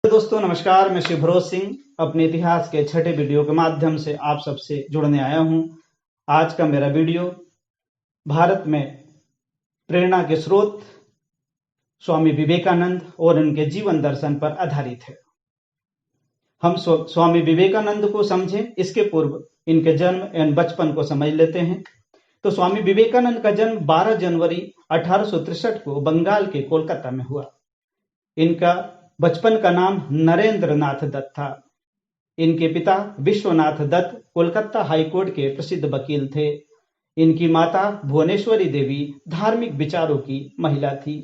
दोस्तों नमस्कार, मैं शिवभरोज सिंह अपने इतिहास के छठे वीडियो के माध्यम से आप सबसे जुड़ने आया हूं। आज का मेरा वीडियो भारत में प्रेरणा के स्रोत स्वामी विवेकानंद और उनके जीवन दर्शन पर आधारित है। हम स्वामी विवेकानंद को समझें इसके पूर्व इनके जन्म एवं बचपन को समझ लेते हैं। तो स्वामी विवेकानंद का जन्म 12 जनवरी 1863 को बंगाल के कोलकाता में हुआ। इनका बचपन का नाम नरेंद्र नाथ दत्त था। इनके पिता विश्वनाथ दत्त कोलकाता हाईकोर्ट के प्रसिद्ध वकील थे। इनकी माता भुवनेश्वरी देवी धार्मिक विचारों की महिला थी।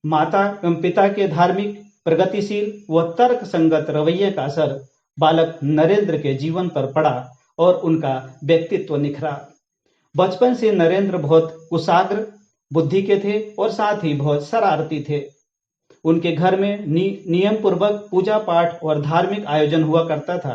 माता एवं पिता के धार्मिक, प्रगतिशील व तर्क संगत रवैये का असर बालक नरेंद्र के जीवन पर पड़ा और उनका व्यक्तित्व निखरा। बचपन से नरेंद्र बहुत कुशाग्र बुद्धि के थे और साथ ही बहुत शरारती थे। उनके घर में नियम पूर्वक पूजा पाठ और धार्मिक आयोजन हुआ करता था।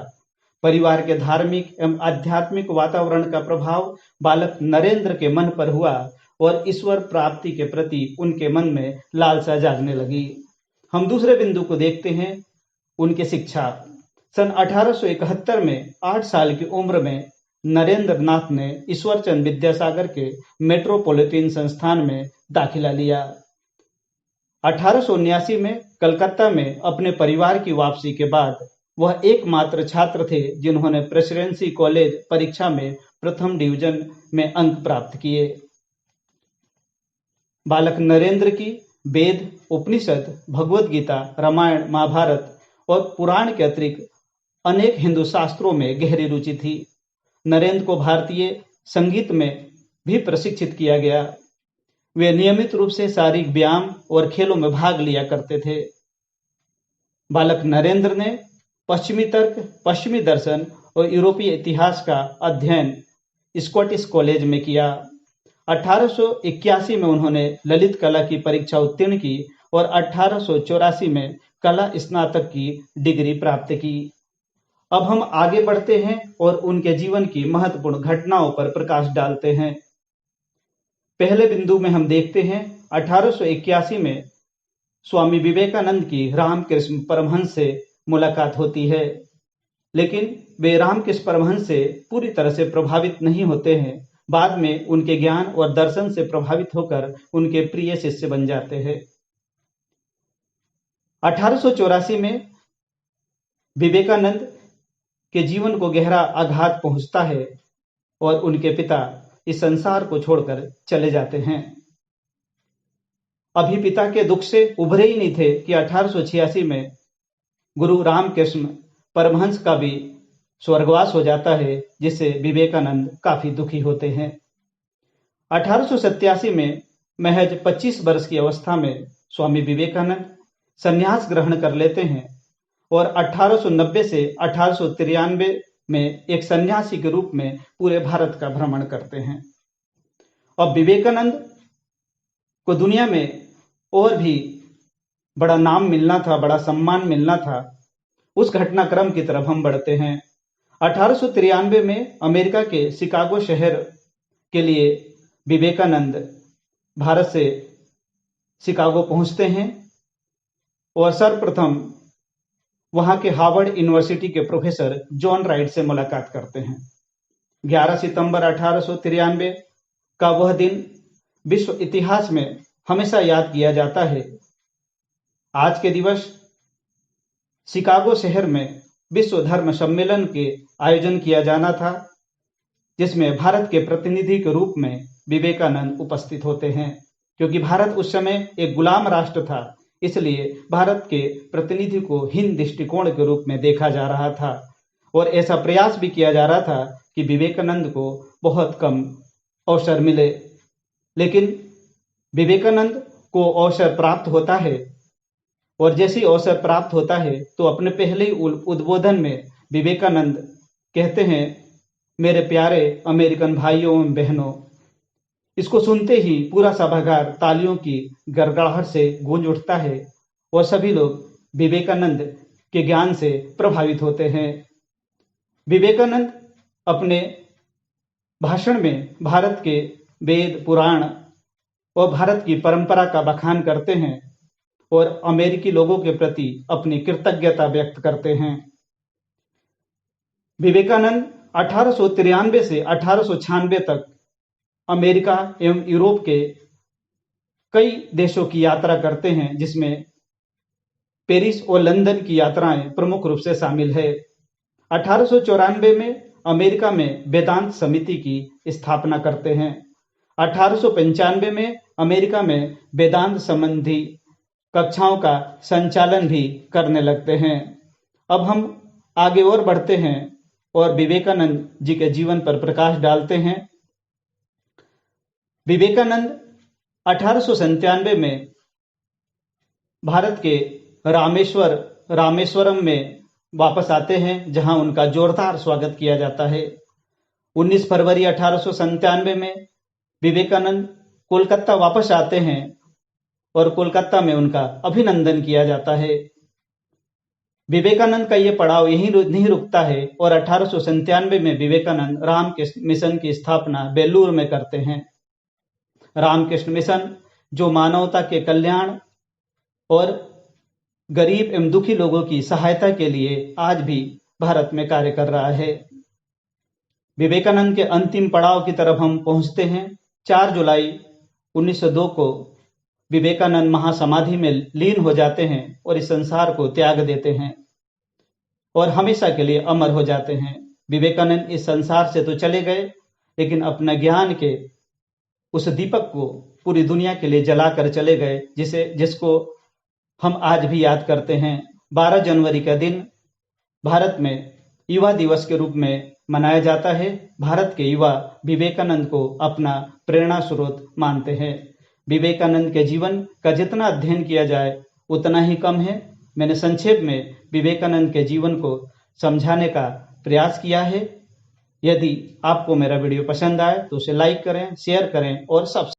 परिवार के धार्मिक एवं आध्यात्मिक वातावरण का प्रभाव बालक नरेंद्र के मन पर हुआ और ईश्वर प्राप्ति के प्रति उनके मन में लालसा जागने लगी। हम दूसरे बिंदु को देखते हैं, उनकी शिक्षा। सन 1871 में 8 साल की उम्र में नरेंद्र नाथ ने ईश्वरचंद विद्यासागर के मेट्रोपॉलिटन संस्थान में दाखिला लिया। 1879 में कलकत्ता में अपने परिवार की वापसी के बाद वह एकमात्र छात्र थे जिन्होंने प्रेसिडेंसी कॉलेज परीक्षा में प्रथम डिवीजन में अंक प्राप्त किए। बालक नरेंद्र की वेद, उपनिषद, भगवद गीता, रामायण, महाभारत और पुराण के अतिरिक्त अनेक हिंदू शास्त्रों में गहरी रुचि थी। नरेंद्र को भारतीय संगीत में भी प्रशिक्षित किया गया। वे नियमित रूप से शारीरिक व्यायाम और खेलों में भाग लिया करते थे। बालक नरेंद्र ने पश्चिमी तर्क, पश्चिमी दर्शन और यूरोपीय इतिहास का अध्ययन स्कॉटिश कॉलेज में किया। 1881 में उन्होंने ललित कला की परीक्षा उत्तीर्ण की और 1884 में कला स्नातक की डिग्री प्राप्त की। अब हम आगे बढ़ते हैं और उनके जीवन की महत्वपूर्ण घटनाओं पर प्रकाश डालते हैं। पहले बिंदु में हम देखते हैं 1881 में स्वामी विवेकानंद की रामकृष्ण परमहंस से मुलाकात होती है, लेकिन वे रामकृष्ण परमहंस से पूरी तरह से प्रभावित नहीं होते हैं। बाद में उनके ज्ञान और दर्शन से प्रभावित होकर उनके प्रिय शिष्य बन जाते हैं। 1884 में विवेकानंद के जीवन को गहरा आघात पहुंचता है और उनके पिता इस संसार को छोड़कर चले जाते हैं। अभी पिता के दुख से उभरे ही नहीं थे कि 1886 में गुरु रामकृष्ण परमहंस का भी स्वर्गवास हो जाता है, जिससे विवेकानंद काफी दुखी होते हैं। 1887 में महज 25 वर्ष की अवस्था में स्वामी विवेकानंद संन्यास ग्रहण कर लेते हैं और 1890 से 1893 में एक सन्यासी के रूप में पूरे भारत का भ्रमण करते हैं। अब विवेकानंद को दुनिया में और भी बड़ा नाम मिलना था, बड़ा सम्मान मिलना था। उस घटनाक्रम की तरफ हम बढ़ते हैं। 1893 में अमेरिका के शिकागो शहर के लिए विवेकानंद भारत से शिकागो पहुंचते हैं और सर्वप्रथम वहां के हार्वर्ड यूनिवर्सिटी के प्रोफेसर जॉन राइट से मुलाकात करते हैं। 11 सितंबर 1893 का वह दिन विश्व इतिहास में हमेशा याद किया जाता है। आज के दिवस शिकागो शहर में विश्व धर्म सम्मेलन के आयोजन किया जाना था, जिसमें भारत के प्रतिनिधि के रूप में विवेकानंद उपस्थित होते हैं। क्योंकि भारत उस समय एक गुलाम राष्ट्र था, इसलिए भारत के प्रतिनिधि को हिंद दृष्टिकोण के रूप में देखा जा रहा था और ऐसा प्रयास भी किया जा रहा था कि विवेकानंद को बहुत कम अवसर मिले। लेकिन विवेकानंद को अवसर प्राप्त होता है और जैसे ही अवसर प्राप्त होता है तो अपने पहले उद्बोधन में विवेकानंद कहते हैं, मेरे प्यारे अमेरिकन भाइयों एवं बहनों। इसको सुनते ही पूरा सभागार तालियों की गड़गड़ाहट से गूंज उठता है और सभी लोग विवेकानंद के ज्ञान से प्रभावित होते हैं। विवेकानंद अपने भाषण में भारत के वेद, पुराण और भारत की परंपरा का बखान करते हैं और अमेरिकी लोगों के प्रति अपनी कृतज्ञता व्यक्त करते हैं। विवेकानंद 1893 से 1896 तक अमेरिका एवं यूरोप के कई देशों की यात्रा करते हैं, जिसमें पेरिस और लंदन की यात्राएं प्रमुख रूप से शामिल है। 1894 में अमेरिका में वेदांत समिति की स्थापना करते हैं। 1895 में अमेरिका में वेदांत संबंधी कक्षाओं का संचालन भी करने लगते हैं। अब हम आगे और बढ़ते हैं और विवेकानंद जी के जीवन पर प्रकाश डालते हैं। विवेकानंद 1897 में भारत के रामेश्वरम में वापस आते हैं, जहां उनका जोरदार स्वागत किया जाता है। 19 फरवरी 1897 में विवेकानंद कोलकाता वापस आते हैं और कोलकाता में उनका अभिनंदन किया जाता है। विवेकानंद का यह पड़ाव यहीं नहीं रुकता है और 1897 में विवेकानंद रामकृष्ण मिशन की स्थापना बेलूर में करते हैं। रामकृष्ण मिशन जो मानवता के कल्याण और गरीब एवं दुखी लोगों की सहायता के लिए आज भी भारत में कार्य कर रहा है। विवेकानंद के अंतिम पड़ाव की तरफ हम पहुंचते हैं। 4 जुलाई 1902 को विवेकानंद महासमाधि में लीन हो जाते हैं और इस संसार को त्याग देते हैं और हमेशा के लिए अमर हो जाते हैं। विवेकानंद इस संसार से तो चले गए, लेकिन अपना ज्ञान के उस दीपक को पूरी दुनिया के लिए जलाकर चले गए, जिसको हम आज भी याद करते हैं। 12 जनवरी का दिन भारत में युवा दिवस के रूप में मनाया जाता है। भारत के युवा विवेकानंद को अपना प्रेरणा स्रोत मानते हैं। विवेकानंद के जीवन का जितना अध्ययन किया जाए उतना ही कम है। मैंने संक्षेप में विवेकानंद के जीवन को समझाने का प्रयास किया है। यदि आपको मेरा वीडियो पसंद आए तो उसे लाइक करें, शेयर करें और सब्सक्राइब